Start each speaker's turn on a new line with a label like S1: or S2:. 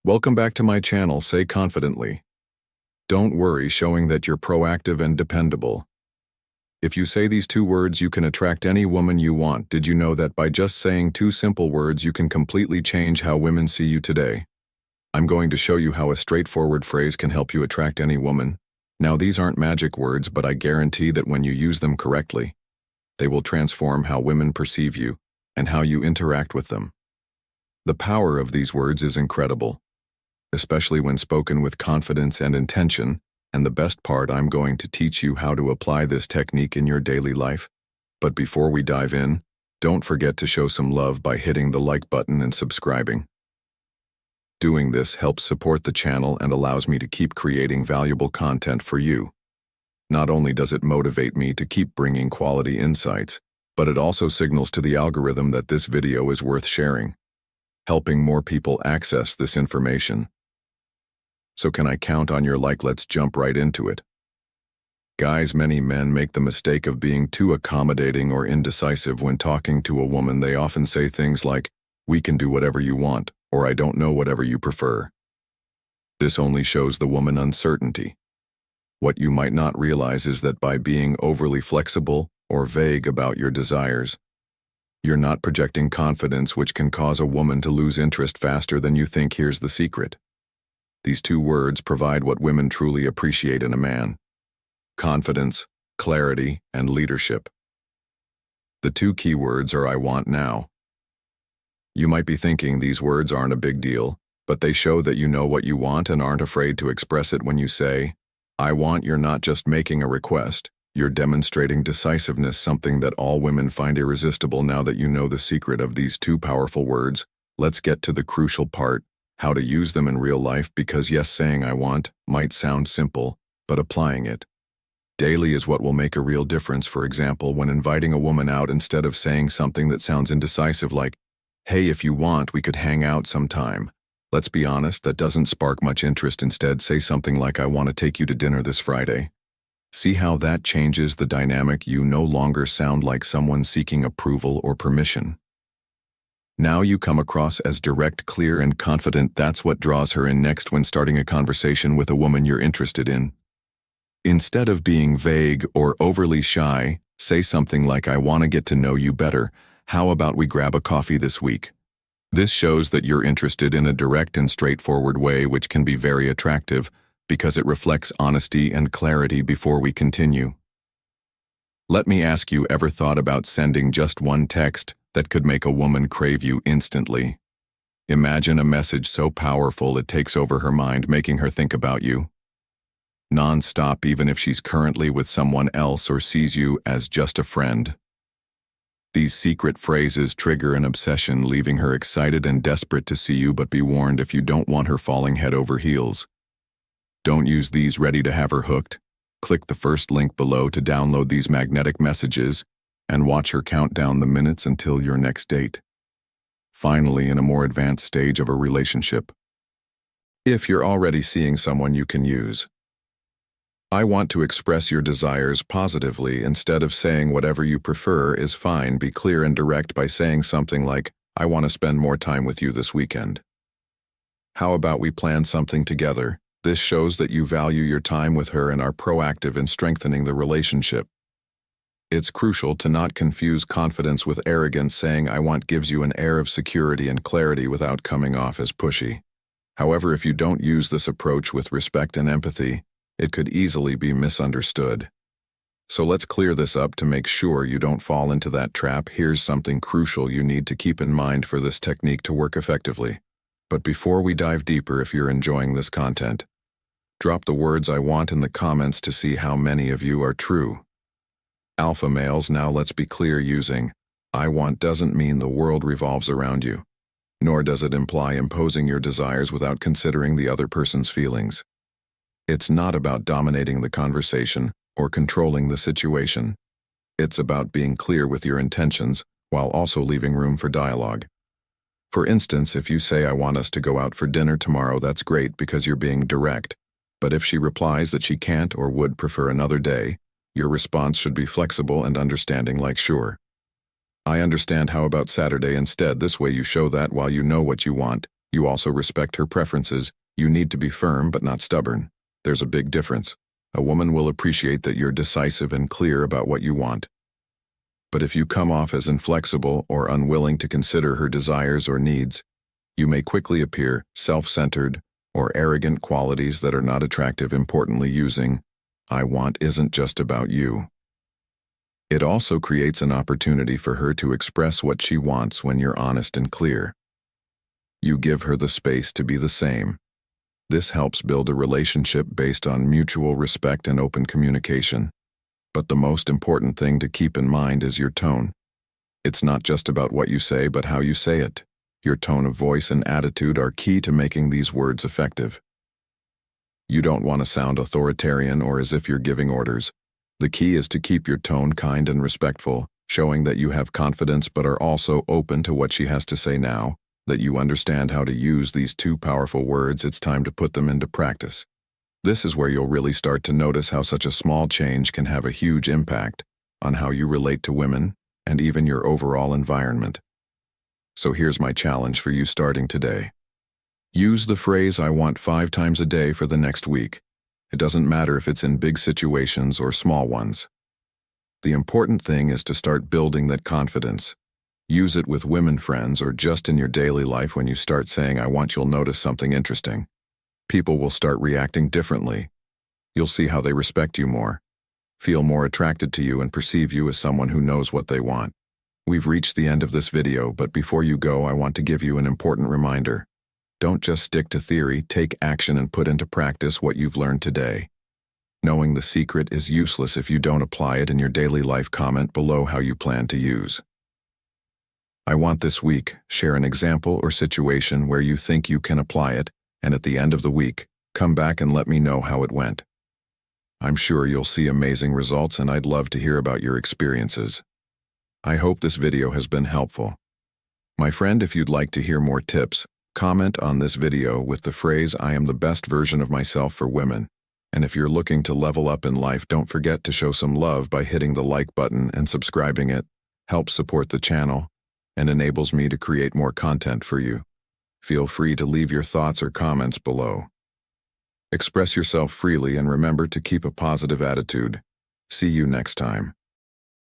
S1: Welcome back to my channel, Say Confidently. Don't worry, showing that you're proactive and dependable. If you say these 2 words, you can attract any woman you want. Did you know that by just saying 2 simple words, you can completely change how women see you today? I'm going to show you how a straightforward phrase can help you attract any woman. Now, these aren't magic words, but I guarantee that when you use them correctly, they will transform how women perceive you and how you interact with them. The power of these words is incredible, especially when spoken with confidence and intention, and the best part, I'm going to teach you how to apply this technique in your daily life. But before we dive in, don't forget to show some love by hitting the like button and subscribing. Doing this helps support the channel and allows me to keep creating valuable content for you. Not only does it motivate me to keep bringing quality insights, but it also signals to the algorithm that this video is worth sharing, helping more people access this information. So can I count on your like? Let's jump right into it. Guys, many men make the mistake of being too accommodating or indecisive when talking to a woman. They often say things like, "We can do whatever you want," or "I don't know, whatever you prefer." This only shows the woman uncertainty. What you might not realize is that by being overly flexible or vague about your desires, you're not projecting confidence, which can cause a woman to lose interest faster than you think. Here's the secret. These 2 words provide what women truly appreciate in a man: confidence, clarity, and leadership. The 2 key words are "I want" now. You might be thinking these words aren't a big deal, but they show that you know what you want and aren't afraid to express it. When you say, "I want," you're not just making a request, you're demonstrating decisiveness, something that all women find irresistible. Now that you know the secret of these 2 powerful words, let's get to the crucial part: how to use them in real life. Because yes, saying "I want" might sound simple, but applying it daily is what will make a real difference. For example, when inviting a woman out, instead of saying something that sounds indecisive like, "Hey, if you want, we could hang out sometime," let's be honest, that doesn't spark much interest. Instead, say something like, "I want to take you to dinner this Friday." See how that changes the dynamic? You no longer sound like someone seeking approval or permission. Now you come across as direct, clear, and confident. That's what draws her in. Next, when starting a conversation with a woman you're interested in, instead of being vague or overly shy, say something like, "I want to get to know you better. How about we grab a coffee this week?" This shows that you're interested in a direct and straightforward way, which can be very attractive because it reflects honesty and clarity. Before we continue, let me ask you, ever thought about sending just one text that could make a woman crave you instantly? Imagine a message so powerful it takes over her mind, making her think about you non-stop, even if she's currently with someone else or sees you as just a friend. These secret phrases trigger an obsession, leaving her excited and desperate to see you. But be warned, if you don't want her falling head over heels, don't use these ready to have her hooked. Click the first link below to download these magnetic messages and watch her count down the minutes until your next date. Finally, in a more advanced stage of a relationship, if you're already seeing someone, you can use "I want" to express your desires positively. Instead of saying "whatever you prefer" is fine, be clear and direct by saying something like, "I want to spend more time with you this weekend. How about we plan something together?" This shows that you value your time with her and are proactive in strengthening the relationship. It's crucial to not confuse confidence with arrogance. Saying "I want" gives you an air of security and clarity without coming off as pushy. However, if you don't use this approach with respect and empathy, it could easily be misunderstood. So let's clear this up to make sure you don't fall into that trap. Here's something crucial you need to keep in mind for this technique to work effectively. But before we dive deeper, if you're enjoying this content, drop the words "I want" in the comments to see how many of you are true alpha males. Now let's be clear, using "I want" doesn't mean the world revolves around you, nor does it imply imposing your desires without considering the other person's feelings. It's not about dominating the conversation or controlling the situation. It's about being clear with your intentions while also leaving room for dialogue. For instance, if you say, "I want us to go out for dinner tomorrow," that's great because you're being direct. But if she replies that she can't or would prefer another day, your response should be flexible and understanding, like, "Sure, I understand. How about Saturday instead?" This way you show that while you know what you want, You also respect her preferences. You need to be firm but not stubborn. There's a big difference. A woman will appreciate that you're decisive and clear about what you want. But if you come off as inflexible or unwilling to consider her desires or needs, you may quickly appear self-centered or arrogant, qualities that are not attractive. Importantly, using "I want" isn't just about you. It also creates an opportunity for her to express what she wants when you're honest and clear. You give her the space to be the same. This helps build a relationship based on mutual respect and open communication. But the most important thing to keep in mind is your tone. It's not just about what you say, but how you say it. Your tone of voice and attitude are key to making these words effective. You don't want to sound authoritarian or as if you're giving orders. The key is to keep your tone kind and respectful, showing that you have confidence but are also open to what she has to say. Now that you understand how to use these two powerful words, it's time to put them into practice. This is where you'll really start to notice how such a small change can have a huge impact on how you relate to women and even your overall environment. So here's my challenge for you starting today. Use the phrase "I want" 5 times a day for the next week. It doesn't matter if it's in big situations or small ones. The important thing is to start building that confidence. Use it with women friends or just in your daily life. When you start saying "I want," you'll notice something interesting. People will start reacting differently. You'll see how they respect you more, feel more attracted to you, and perceive you as someone who knows what they want. We've reached the end of this video, but before you go, I want to give you an important reminder. Don't just stick to theory, take action and put into practice what you've learned today. Knowing the secret is useless if you don't apply it in your daily life. Comment below how you plan to use "I want" this week. Share an example or situation where you think you can apply it, and at the end of the week, come back and let me know how it went. I'm sure you'll see amazing results, and I'd love to hear about your experiences. I hope this video has been helpful. My friend, if you'd like to hear more tips, comment on this video with the phrase "I am the best version of myself" for women. And if you're looking to level up in life, don't forget to show some love by hitting the like button and subscribing. It helps support the channel and enables me to create more content for you. Feel free to leave your thoughts or comments below. Express yourself freely and remember to keep a positive attitude. See you next time.